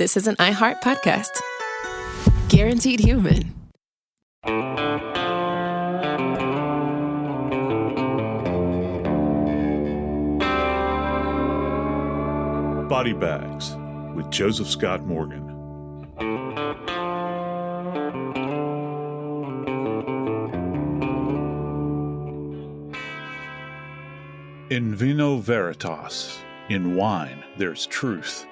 This is an iHeart podcast. Guaranteed human. Body Bags with Joseph Scott Morgan. In vino veritas, in wine, there's truth.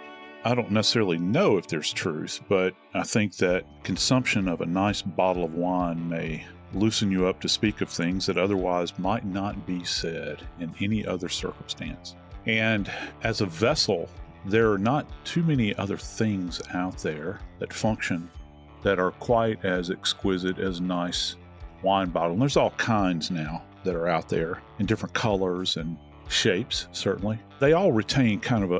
I don't necessarily know if there's truth, but I think that consumption of a nice bottle of wine may loosen you up to speak of things that otherwise might not be said in any other circumstance. And as a vessel, there are not too many other things out there that function that are quite as exquisite as a nice wine bottle. And there's all kinds now that are out there in different colors and shapes, certainly. They all retain kind of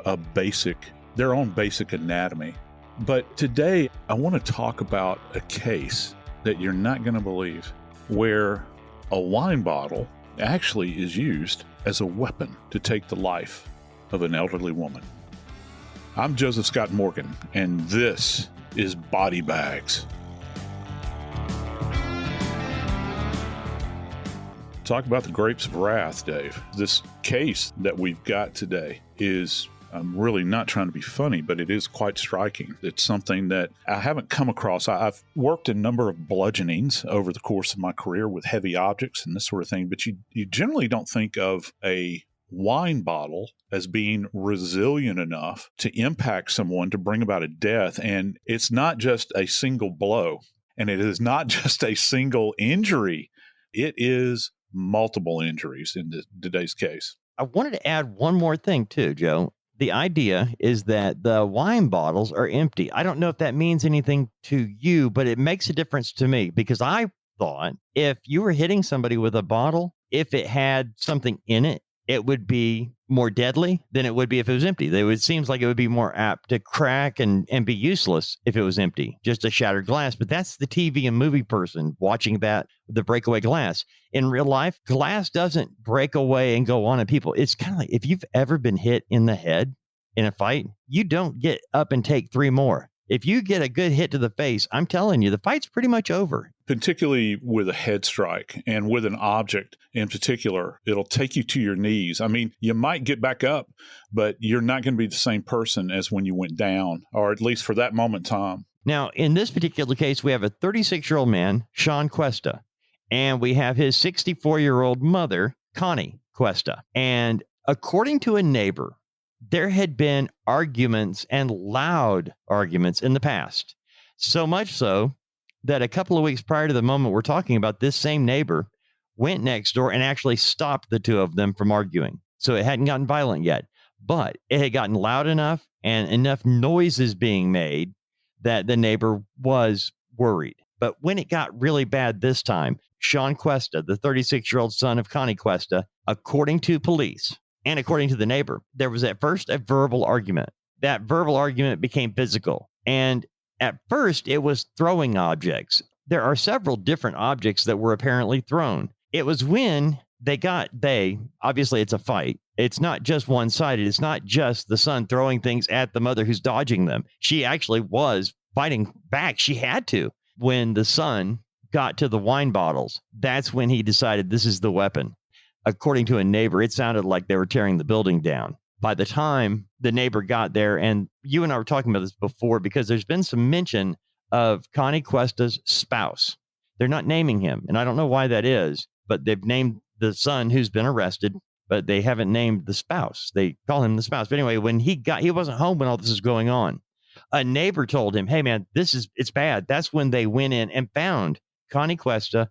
their own basic anatomy. But today, I want to talk about a case that you're not going to believe, where a wine bottle actually is used as a weapon to take the life of an elderly woman. I'm Joseph Scott Morgan, and this is Body Bags. Talk about the grapes of wrath, Dave. This case that we've got today is, I'm really not trying to be funny, but it is quite striking. It's something that I haven't come across. I've worked a number of bludgeonings over the course of my career with heavy objects and this sort of thing, but you generally don't think of a wine bottle as being resilient enough to impact someone to bring about a death. And it's not just a single blow, and it is not just a single injury. It is multiple injuries in today's case. I wanted to add one more thing too, Joe. The idea is that the wine bottles are empty. I don't know if that means anything to you, but it makes a difference to me, because I thought if you were hitting somebody with a bottle, if it had something in it, it would be more deadly than it would be if it was empty. It seems like it would be more apt to crack and be useless if it was empty, just a shattered glass. But that's the TV and movie person watching that, the breakaway glass. In real life, glass doesn't break away and go on at people. It's kind of like if you've ever been hit in the head in a fight, you don't get up and take three more. If you get a good hit to the face, I'm telling you, the fight's pretty much over. Particularly with a head strike and with an object in particular, it'll take you to your knees. I mean, you might get back up, but you're not going to be the same person as when you went down, or at least for that moment in time. Now, in this particular case, we have a 36-year-old man, Sean Cuesta, and we have his 64-year-old mother, Connie Cuesta. And according to a neighbor, there had been arguments, and loud arguments, in the past. So much so that a couple of weeks prior to the moment we're talking about, this same neighbor went next door and actually stopped the two of them from arguing. So it hadn't gotten violent yet, but it had gotten loud enough and enough noises being made that the neighbor was worried. But when it got really bad this time, Sean Cuesta, the 36-year-old son of Connie Cuesta, according to police, and according to the neighbor, there was at first a verbal argument. That verbal argument became physical. And at first, it was throwing objects. There are several different objects that were apparently thrown. It was when obviously it's a fight. It's not just one-sided. It's not just the son throwing things at the mother who's dodging them. She actually was fighting back. She had to. When the son got to the wine bottles, that's when he decided this is the weapon. According to a neighbor, it sounded like they were tearing the building down. By the time the neighbor got there, and you and I were talking about this before, because there's been some mention of Connie Cuesta's spouse. They're not naming him, and I don't know why that is, but they've named the son who's been arrested, but they haven't named the spouse. They call him the spouse. But anyway, when he wasn't home when all this is going on. A neighbor told him, hey man, it's bad. That's when they went in and found Connie Cuesta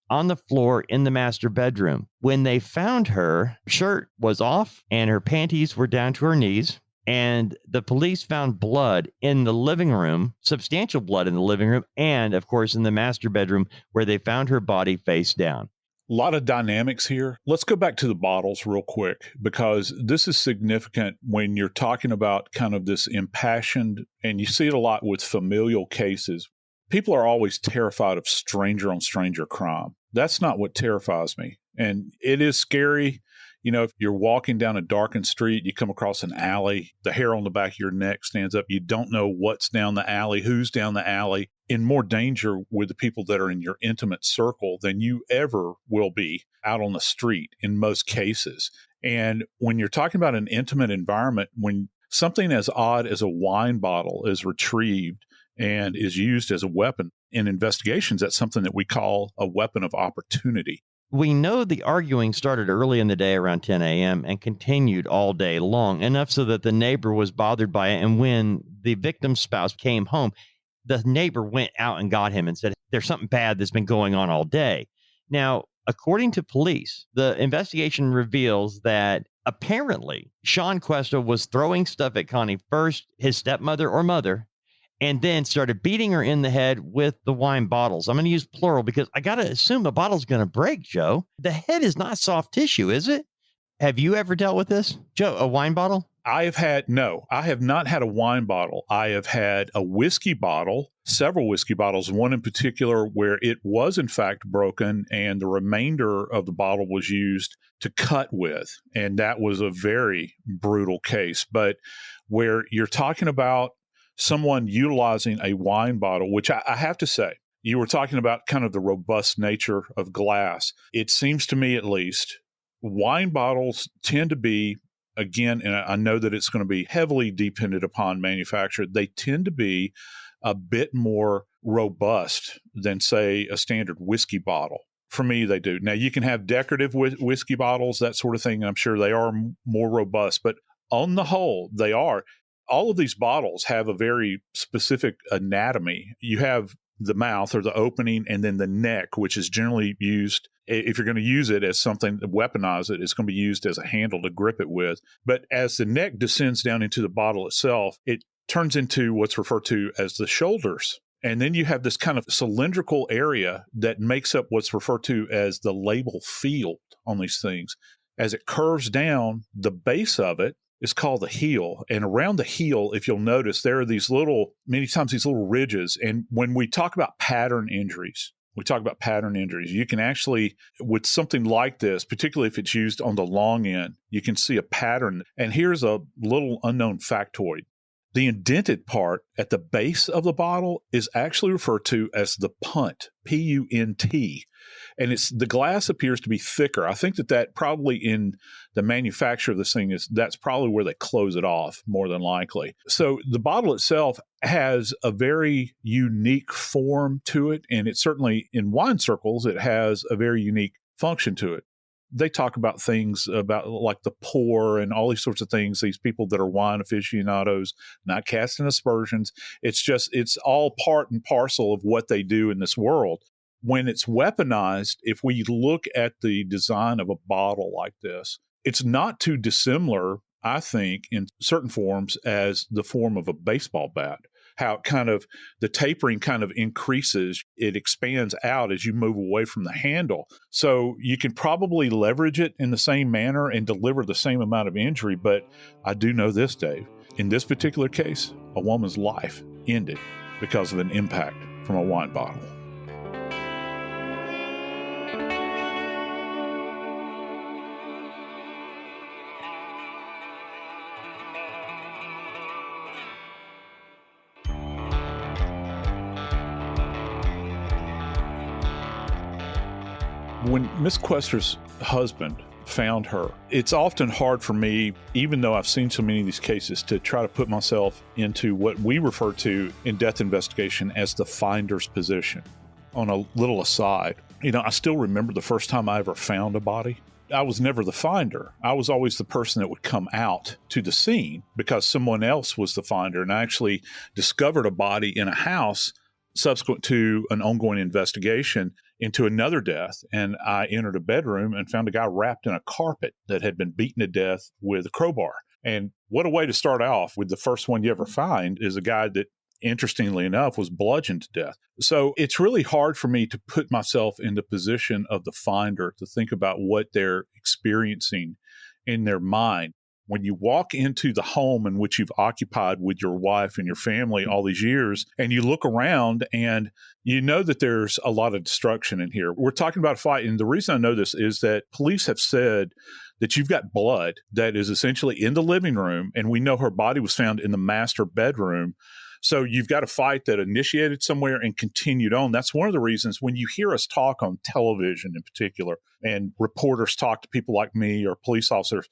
on the floor in the master bedroom. When they found her, shirt was off and her panties were down to her knees. And the police found blood in the living room, substantial blood in the living room, and of course in the master bedroom where they found her body face down. A lot of dynamics here. Let's go back to the bottles real quick, because this is significant when you're talking about kind of this impassioned, and you see it a lot with familial cases. People are always terrified of stranger on stranger crime. That's not what terrifies me. And it is scary. If you're walking down a darkened street, you come across an alley, the hair on the back of your neck stands up. You don't know what's down the alley, who's down the alley. In more danger with the people that are in your intimate circle than you ever will be out on the street in most cases. And when you're talking about an intimate environment, when something as odd as a wine bottle is retrieved and is used as a weapon in investigations, that's something that we call a weapon of opportunity. We know the arguing started early in the day around 10 a.m. and continued all day long, enough so that the neighbor was bothered by it. And when the victim's spouse came home, the neighbor went out and got him and said, there's something bad that's been going on all day. Now, according to police, the investigation reveals that apparently Sean Cuesta was throwing stuff at Connie, first his stepmother or mother, and then started beating her in the head with the wine bottles. I'm going to use plural because I got to assume a bottle's going to break, Joe. The head is not soft tissue, is it? Have you ever dealt with this, Joe, a wine bottle? I have not had a wine bottle. I have had a whiskey bottle, several whiskey bottles, one in particular where it was in fact broken and the remainder of the bottle was used to cut with. And that was a very brutal case. But where you're talking about someone utilizing a wine bottle, which I have to say, you were talking about kind of the robust nature of glass. It seems to me, at least, wine bottles tend to be, again, and I know that it's going to be heavily dependent upon manufacturer, they tend to be a bit more robust than, say, a standard whiskey bottle. For me, they do. Now, you can have decorative whiskey bottles, that sort of thing, and I'm sure they are more robust, but on the whole, they are. All of these bottles have a very specific anatomy. You have the mouth or the opening and then the neck, which is generally used, if you're going to use it as something to weaponize it, it's going to be used as a handle to grip it with. But as the neck descends down into the bottle itself, it turns into what's referred to as the shoulders. And then you have this kind of cylindrical area that makes up what's referred to as the label field on these things. As it curves down, the base of it is called the heel. And around the heel, if you'll notice, there are many times these little ridges. And when we talk about pattern injuries, you can actually, with something like this, particularly if it's used on the long end, you can see a pattern. And here's a little unknown factoid. The indented part at the base of the bottle is actually referred to as the punt, P-U-N-T. And the glass appears to be thicker. I think that probably in the manufacture of this thing that's probably where they close it off more than likely. So the bottle itself has a very unique form to it. And it certainly in wine circles, it has a very unique function to it. They talk about things about like the pour and all these sorts of things, these people that are wine aficionados, not casting aspersions. It's all part and parcel of what they do in this world. When it's weaponized, if we look at the design of a bottle like this, it's not too dissimilar, I think, in certain forms as the form of a baseball bat. How the tapering kind of increases, it expands out as you move away from the handle. So you can probably leverage it in the same manner and deliver the same amount of injury. But I do know this, Dave. In this particular case, a woman's life ended because of an impact from a wine bottle. When Miss Cuesta's husband found her, it's often hard for me, even though I've seen so many of these cases, to try to put myself into what we refer to in death investigation as the finder's position. On a little aside, I still remember the first time I ever found a body. I was never the finder. I was always the person that would come out to the scene because someone else was the finder. And I actually discovered a body in a house subsequent to an ongoing investigation into another death. And I entered a bedroom and found a guy wrapped in a carpet that had been beaten to death with a crowbar. And what a way to start off with the first one you ever find is a guy that, interestingly enough, was bludgeoned to death. So it's really hard for me to put myself in the position of the finder to think about what they're experiencing in their mind When you walk into the home in which you've occupied with your wife and your family all these years, and you look around and you know that there's a lot of destruction in here. We're talking about a fight. And the reason I know this is that police have said that you've got blood that is essentially in the living room. And we know her body was found in the master bedroom. So you've got a fight that initiated somewhere and continued on. That's one of the reasons when you hear us talk on television in particular, and reporters talk to people like me or police officers,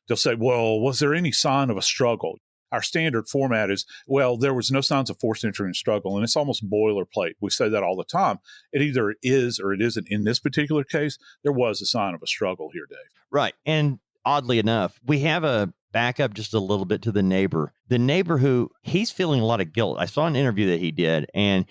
they'll say, well, was there any sign of a struggle? Our standard format is, well, there was no signs of forced entry and struggle. And it's almost boilerplate. We say that all the time. It either is or it isn't. In this particular case, there was a sign of a struggle here, Dave. Right. And oddly enough, we have a back up just a little bit to the neighbor. The neighbor who he's feeling a lot of guilt. I saw an interview that he did, and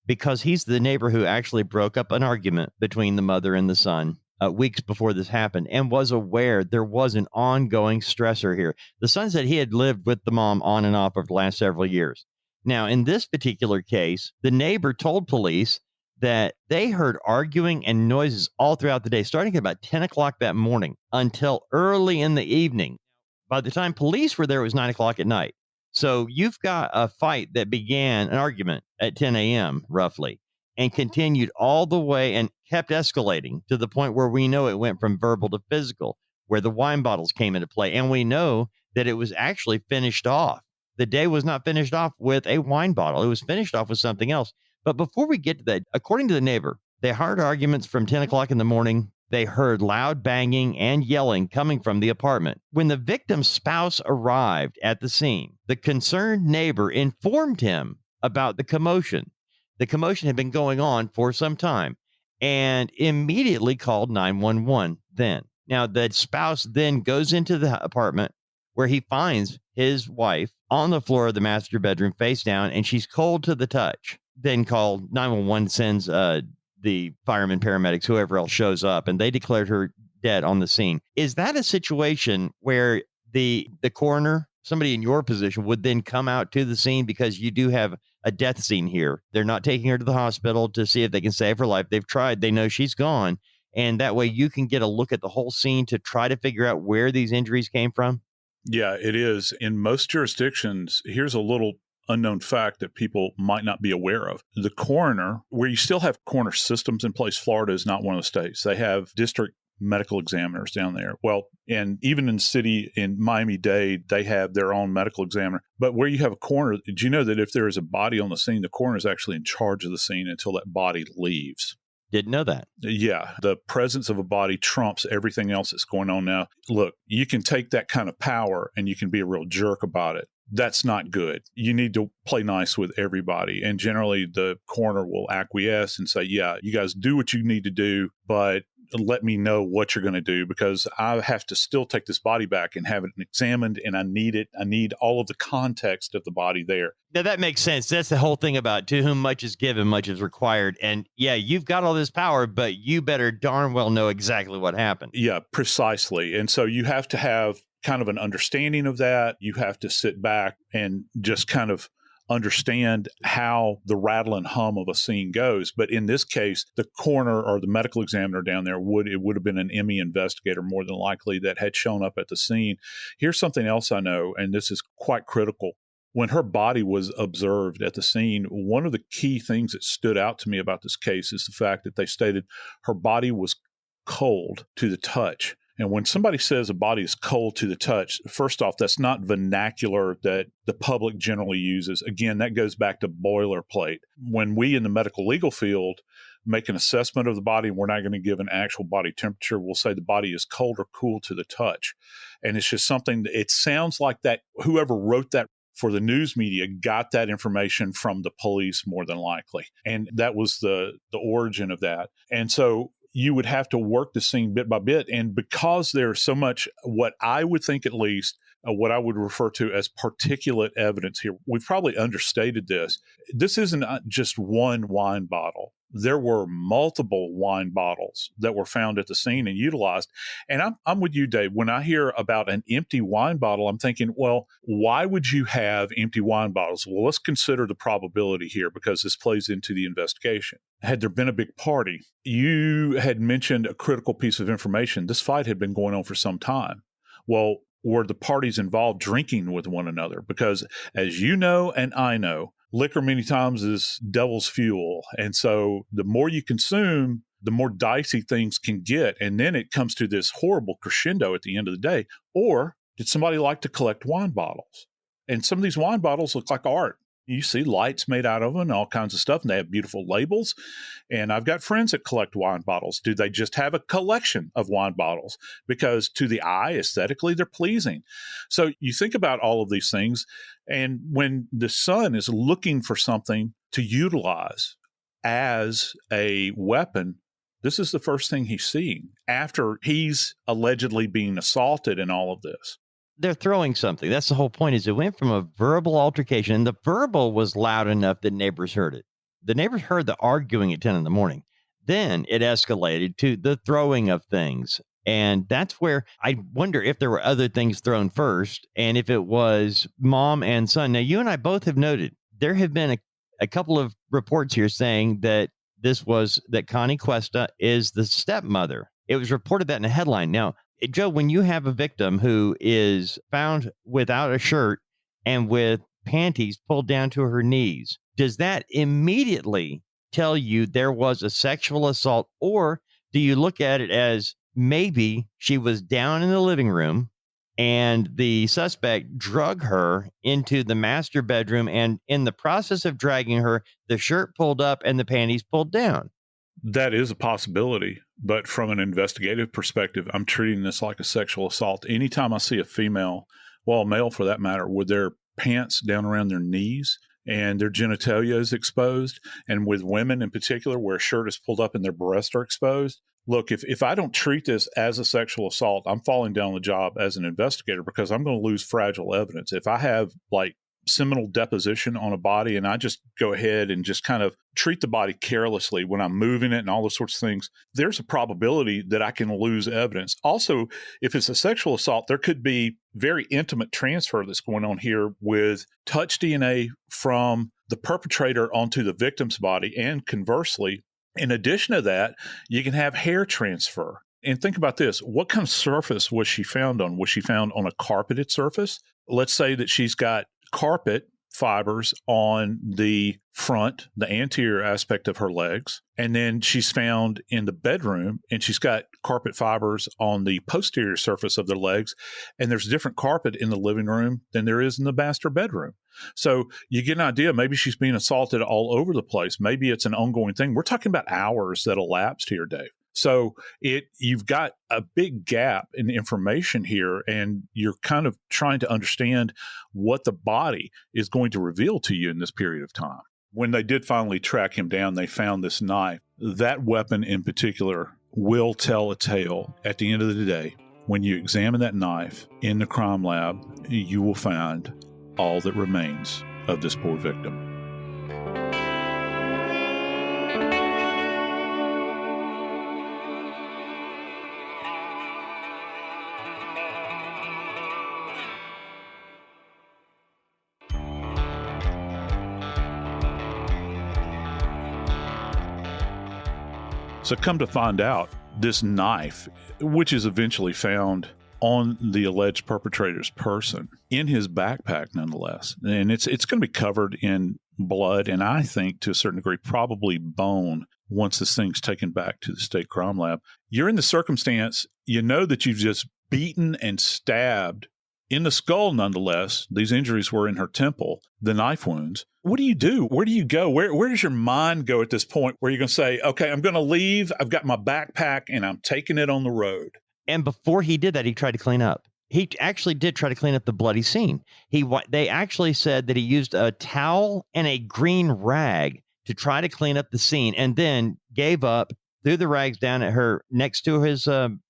because he's the neighbor who actually broke up an argument between the mother and the son weeks before this happened and was aware there was an ongoing stressor here. The son said he had lived with the mom on and off over the last several years. Now, in this particular case, the neighbor told police that they heard arguing and noises all throughout the day, starting at about 10 o'clock that morning until early in the evening. By the time police were there, it was 9 o'clock at night. So you've got a fight that began, an argument at 10 a.m. roughly, and continued all the way and kept escalating to the point where we know it went from verbal to physical, where the wine bottles came into play. And we know that it was actually finished off. The day was not finished off with a wine bottle. It was finished off with something else. But before we get to that, according to the neighbor, they heard arguments from 10 o'clock in the morning. They heard loud banging and yelling coming from the apartment. When the victim's spouse arrived at the scene, the concerned neighbor informed him about the commotion. The commotion had been going on for some time and immediately called 911 then. Now, the spouse then goes into the apartment where he finds his wife on the floor of the master bedroom face down, and she's cold to the touch. Then called 911, sends the firemen, paramedics, whoever else shows up, and they declared her dead on the scene. Is that a situation where the coroner, somebody in your position, would then come out to the scene because you do have a death scene here? They're not taking her to the hospital to see if they can save her life. They've tried. They know she's gone. And that way you can get a look at the whole scene to try to figure out where these injuries came from? Yeah, it is. In most jurisdictions, here's a little unknown fact that people might not be aware of. The coroner, where you still have coroner systems in place, Florida is not one of the states. They have district medical examiners down there. Well, and even in the city in Miami-Dade, they have their own medical examiner. But where you have a coroner, did you know that if there is a body on the scene, the coroner is actually in charge of the scene until that body leaves? Didn't know that. Yeah, the presence of a body trumps everything else that's going on now. Look, you can take that kind of power and you can be a real jerk about it. That's not good. You need to play nice with everybody. And generally, the coroner will acquiesce and say, yeah, you guys do what you need to do, but let me know what you're going to do, because I have to still take this body back and have it examined, and I need it. I need all of the context of the body there. Now, that makes sense. That's the whole thing about to whom much is given, much is required. And yeah, you've got all this power, but you better darn well know exactly what happened. Yeah, precisely. And so you have to have kind of an understanding of that. You have to sit back and just kind of understand how the rattle and hum of a scene goes. But in this case, the coroner or the medical examiner down there would have been an ME investigator more than likely that had shown up at the scene. Here's something else I know, and this is quite critical. When her body was observed at the scene, one of the key things that stood out to me about this case is the fact that they stated her body was cold to the touch. And when somebody says a body is cold to the touch, first off, that's not vernacular that the public generally uses. Again, that goes back to boilerplate. When we in the medical legal field make an assessment of the body, we're not going to give an actual body temperature. We'll say the body is cold or cool to the touch. And it's just something that it sounds like that whoever wrote that for the news media got that information from the police more than likely. And that was the origin of that. And so you would have to work the scene bit by bit. And because there's so much, what I would think at least, what I would refer to as particulate evidence here, we've probably understated this. This isn't just one wine bottle. There were multiple wine bottles that were found at the scene and utilized. And I'm with you, Dave. When I hear about an empty wine bottle, I'm thinking, well, why would you have empty wine bottles? Well, let's consider the probability here, because this plays into the investigation. Had there been a big party, you had mentioned a critical piece of information. This fight had been going on for some time. Well, were the parties involved drinking with one another? Because as you know, and I know, liquor many times is devil's fuel. And so the more you consume, the more dicey things can get. And then it comes to this horrible crescendo at the end of the day. Or did somebody like to collect wine bottles? And some of these wine bottles look like art. You see lights made out of them and all kinds of stuff, and they have beautiful labels. And I've got friends that collect wine bottles. Do they just have a collection of wine bottles? Because to the eye, aesthetically, they're pleasing. So you think about all of these things, and when the son is looking for something to utilize as a weapon, this is the first thing he's seeing after he's allegedly being assaulted and all of this. They're throwing something. That's the whole point, is it went from a verbal altercation, and the verbal was loud enough that neighbors heard it. The neighbors heard the arguing at 10 in the morning. Then it escalated to the throwing of things. And that's where I wonder if there were other things thrown first, and if it was mom and son. Now, you and I both have noted there have been a couple of reports here saying that that Connie Cuesta is the stepmother. It was reported that in a headline. Now, Joe, when you have a victim who is found without a shirt and with panties pulled down to her knees, does that immediately tell you there was a sexual assault? Or do you look at it as maybe she was down in the living room and the suspect drug her into the master bedroom, and in the process of dragging her, the shirt pulled up and the panties pulled down? That is a possibility, but from an investigative perspective, I'm treating this like a sexual assault. Anytime I see a female, well, a male for that matter, with their pants down around their knees and their genitalia is exposed, and with women in particular where a shirt is pulled up and their breasts are exposed, look, if I don't treat this as a sexual assault, I'm falling down the job as an investigator, because I'm going to lose fragile evidence. If I have like seminal deposition on a body and I just go ahead and just kind of treat the body carelessly when I'm moving it and all those sorts of things, there's a probability that I can lose evidence. Also, if it's a sexual assault, there could be very intimate transfer that's going on here with touch DNA from the perpetrator onto the victim's body, and conversely. In addition to that, you can have hair transfer. And think about this. What kind of surface was she found on? Was she found on a carpeted surface? Let's say that she's got carpet fibers on the front, the anterior aspect of her legs. And then she's found in the bedroom and she's got carpet fibers on the posterior surface of the legs. And there's different carpet in the living room than there is in the master bedroom. So you get an idea. Maybe she's being assaulted all over the place. Maybe it's an ongoing thing. We're talking about hours that elapsed here, Dave. So you've got a big gap in information here, and you're kind of trying to understand what the body is going to reveal to you in this period of time. When they did finally track him down, they found this knife. That weapon in particular will tell a tale at the end of the day. When you examine that knife in the crime lab, you will find all that remains of this poor victim. So come to find out, this knife, which is eventually found on the alleged perpetrator's person, in his backpack nonetheless, and it's going to be covered in blood, and I think to a certain degree probably bone once this thing's taken back to the state crime lab. You're in the circumstance, you know that you've just beaten and stabbed in the skull nonetheless. These injuries were in her temple, the knife wounds. What do you do? Where do you go? Where does your mind go at this point where you're going to say, okay, I'm going to leave. I've got my backpack and I'm taking it on the road? And before he did that, he tried to clean up. He actually did try to clean up the bloody scene. They actually said that he used a towel and a green rag to try to clean up the scene, and then gave up, threw the rags down at her next to his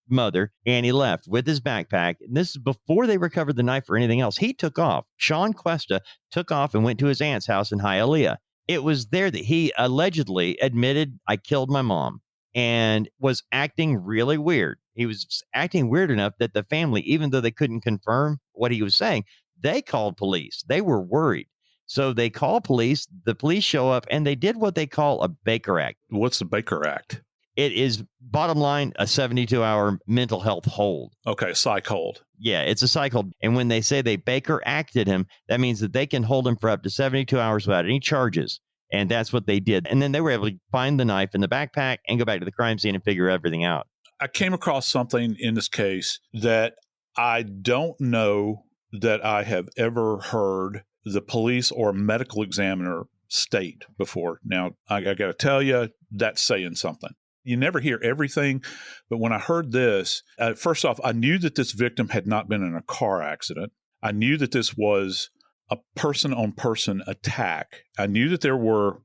mother, and he left with his backpack. And this is before they recovered the knife or anything else. He took off. Sean Cuesta took off and went to his aunt's house in Hialeah. It was there that he allegedly admitted, I killed my mom, and was acting really weird. He was acting weird enough that the family, even though they couldn't confirm what he was saying, they called police. They were worried. So they call police, the police show up, and they did what they call a Baker Act. What's the Baker Act? It is, bottom line, a 72-hour mental health hold. Okay, psych hold. Yeah, it's a psych hold. And when they say they Baker acted him, that means that they can hold him for up to 72 hours without any charges. And that's what they did. And then they were able to find the knife in the backpack and go back to the crime scene and figure everything out. I came across something in this case that I don't know that I have ever heard the police or medical examiner state before. Now, I got to tell you, that's saying something. You never hear everything, but when I heard this, first off, I knew that this victim had not been in a car accident. I knew that this was a person-on-person attack. I knew that there were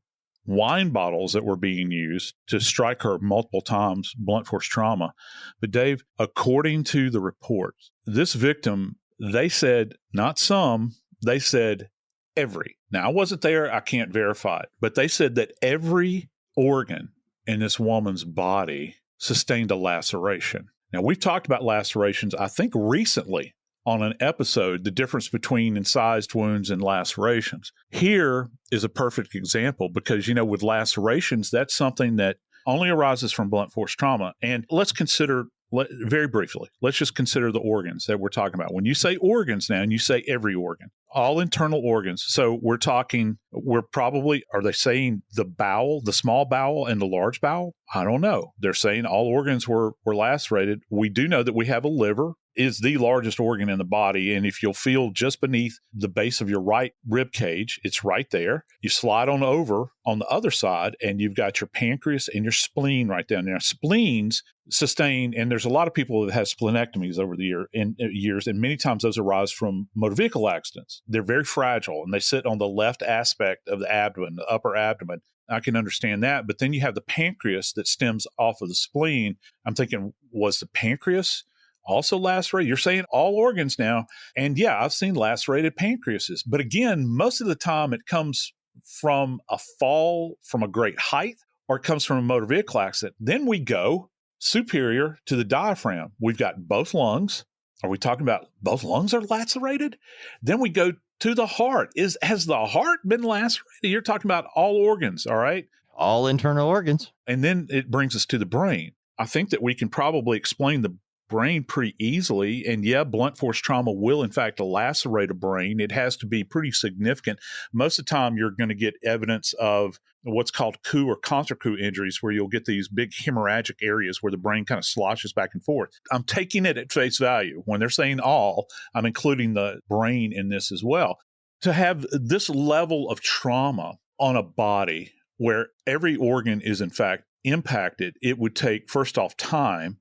wine bottles that were being used to strike her multiple times, blunt force trauma. But Dave, according to the reports, this victim, they said, not some, they said every. Now, I wasn't there. I can't verify it. But they said that every organ in this woman's body sustained a laceration. Now, we've talked about lacerations, I think, recently on an episode, the difference between incised wounds and lacerations. Here is a perfect example because, with lacerations, that's something that only arises from blunt force trauma. And let's consider, very briefly, let's just consider the organs that we're talking about. When you say organs now, and you say every organ, all internal organs. So we're probably, are they saying the bowel, the small bowel and the large bowel? I don't know. They're saying all organs were lacerated. We do know that we have a liver. Is the largest organ in the body. And if you'll feel just beneath the base of your right rib cage, it's right there. You slide on over on the other side, and you've got your pancreas and your spleen right down there. Spleens sustain, and there's a lot of people that have splenectomies over the years, and many times those arise from motor vehicle accidents. They're very fragile, and they sit on the left aspect of the abdomen, the upper abdomen. I can understand that. But then you have the pancreas that stems off of the spleen. I'm thinking, was the pancreas also lacerated? You're saying all organs now. And yeah, I've seen lacerated pancreases. But again, most of the time it comes from a fall from a great height, or it comes from a motor vehicle accident. Then we go superior to the diaphragm. We've got both lungs. Are we talking about both lungs are lacerated? Then we go to the heart. Has the heart been lacerated? You're talking about all organs, all right? All internal organs. And then it brings us to the brain. I think that we can probably explain the brain pretty easily. And yeah, blunt force trauma will in fact lacerate a brain. It has to be pretty significant. Most of the time you're going to get evidence of what's called coup or contra coup injuries, where you'll get these big hemorrhagic areas where the brain kind of sloshes back and forth. I'm taking it at face value. When they're saying all, I'm including the brain in this as well. To have this level of trauma on a body where every organ is in fact impacted, it would take, first off, time.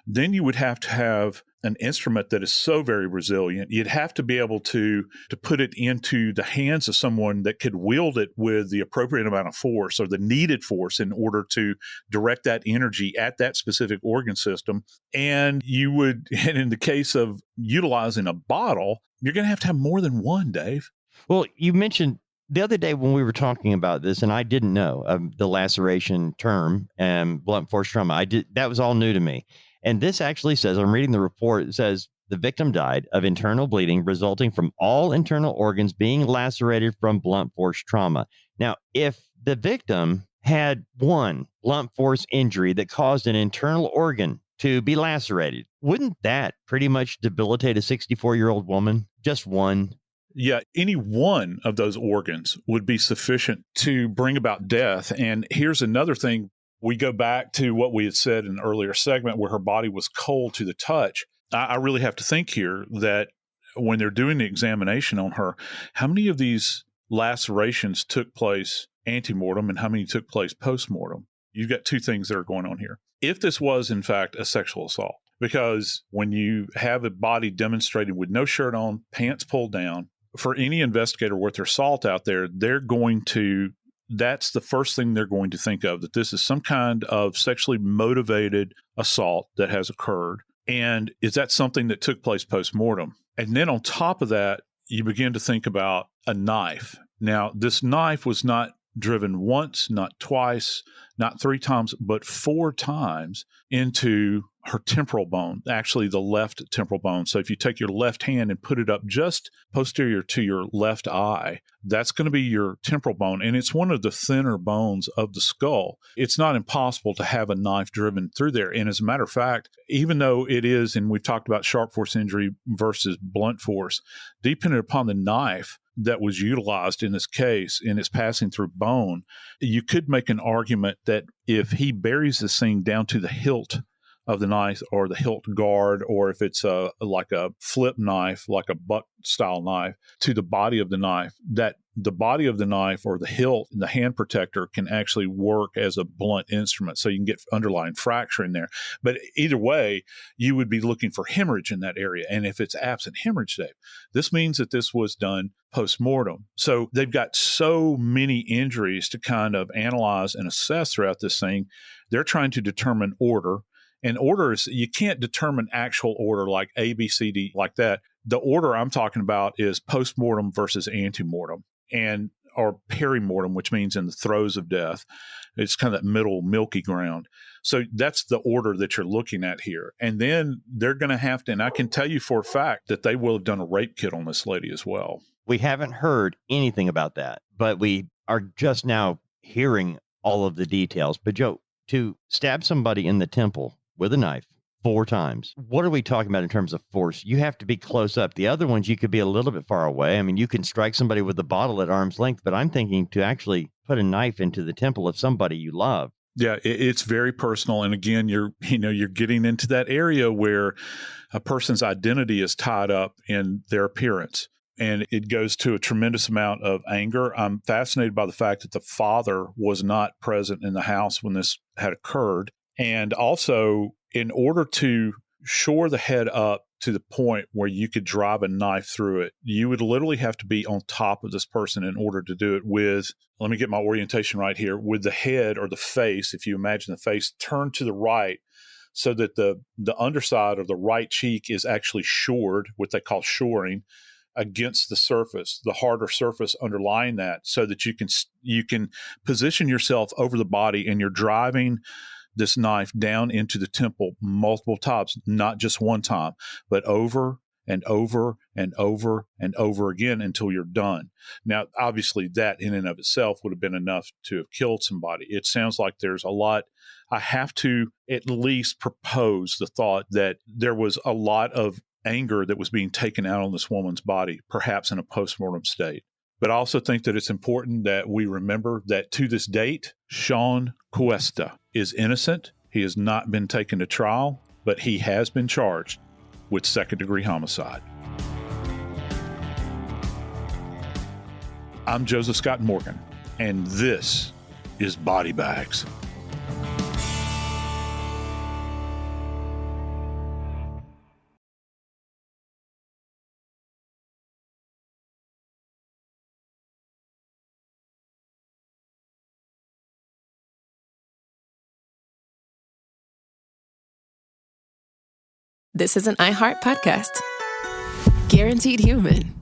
Then you would have to have an instrument that is so very resilient. You'd have to be able to put it into the hands of someone that could wield it with the appropriate amount of force, or the needed force, in order to direct that energy at that specific organ system. And in the case of utilizing a bottle, you're going to have more than one, Dave. Well, you mentioned the other day when we were talking about this, and I didn't know the laceration term and blunt force trauma. That was all new to me. And this actually says, I'm reading the report, it says the victim died of internal bleeding resulting from all internal organs being lacerated from blunt force trauma. Now, if the victim had one blunt force injury that caused an internal organ to be lacerated, wouldn't that pretty much debilitate a 64-year-old woman? Just one. Yeah, any one of those organs would be sufficient to bring about death. And here's another thing. We go back to what we had said in an earlier segment where her body was cold to the touch. I really have to think here that when they're doing the examination on her, how many of these lacerations took place antemortem and how many took place postmortem? You've got two things that are going on here. If this was, in fact, a sexual assault, because when you have a body demonstrated with no shirt on, pants pulled down, for any investigator worth their salt out there, that's the first thing they're going to think of, that this is some kind of sexually motivated assault that has occurred. And is that something that took place post-mortem? And then on top of that, you begin to think about a knife. Now, this knife was not driven once, not twice, not 3 times, but 4 times into her temporal bone, actually the left temporal bone. So if you take your left hand and put it up just posterior to your left eye, that's going to be your temporal bone. And it's one of the thinner bones of the skull. It's not impossible to have a knife driven through there. And as a matter of fact, even though it is, and we've talked about sharp force injury versus blunt force, depending upon the knife that was utilized in this case and it's passing through bone, you could make an argument that if he buries this thing down to the hilt of the knife or the hilt guard, or if it's like a flip knife, like a butt style knife, to the body of the knife, that the body of the knife or the hilt, the hand protector, can actually work as a blunt instrument. So you can get underlying fracture in there. But either way, you would be looking for hemorrhage in that area. And if it's absent hemorrhage, Dave, this means that this was done post-mortem. So they've got so many injuries to kind of analyze and assess throughout this thing. They're trying to determine order. And orders, you can't determine actual order like A, B, C, D, like that. The order I'm talking about is postmortem versus antemortem, and or perimortem, which means in the throes of death. It's kind of that middle milky ground. So that's the order that you're looking at here. And then they're going to have to, and I can tell you for a fact that they will have done a rape kit on this lady as well. We haven't heard anything about that, but we are just now hearing all of the details. But Joe, to stab somebody in the temple with a knife 4 times. What are we talking about in terms of force? You have to be close up. The other ones, you could be a little bit far away. I mean, you can strike somebody with a bottle at arm's length, but I'm thinking to actually put a knife into the temple of somebody you love. Yeah, it's very personal. And again, you're getting into that area where a person's identity is tied up in their appearance. And it goes to a tremendous amount of anger. I'm fascinated by the fact that the father was not present in the house when this had occurred. And also, in order to shore the head up to the point where you could drive a knife through it, you would literally have to be on top of this person in order to do it with, let me get my orientation right here, with the head or the face, if you imagine the face, turned to the right so that the underside or the right cheek is actually shored, what they call shoring, against the surface, the harder surface underlying that, so that you can position yourself over the body and you're driving this knife down into the temple multiple times, not just one time, but over and over and over and over again until you're done. Now, obviously, that in and of itself would have been enough to have killed somebody. It sounds like there's a lot. I have to at least propose the thought that there was a lot of anger that was being taken out on this woman's body, perhaps in a postmortem state. But I also think that it's important that we remember that to this date, Sean Cuesta is innocent. He has not been taken to trial, but he has been charged with second-degree homicide. I'm Joseph Scott Morgan, and this is Body Bags. This is an iHeart podcast. Guaranteed human.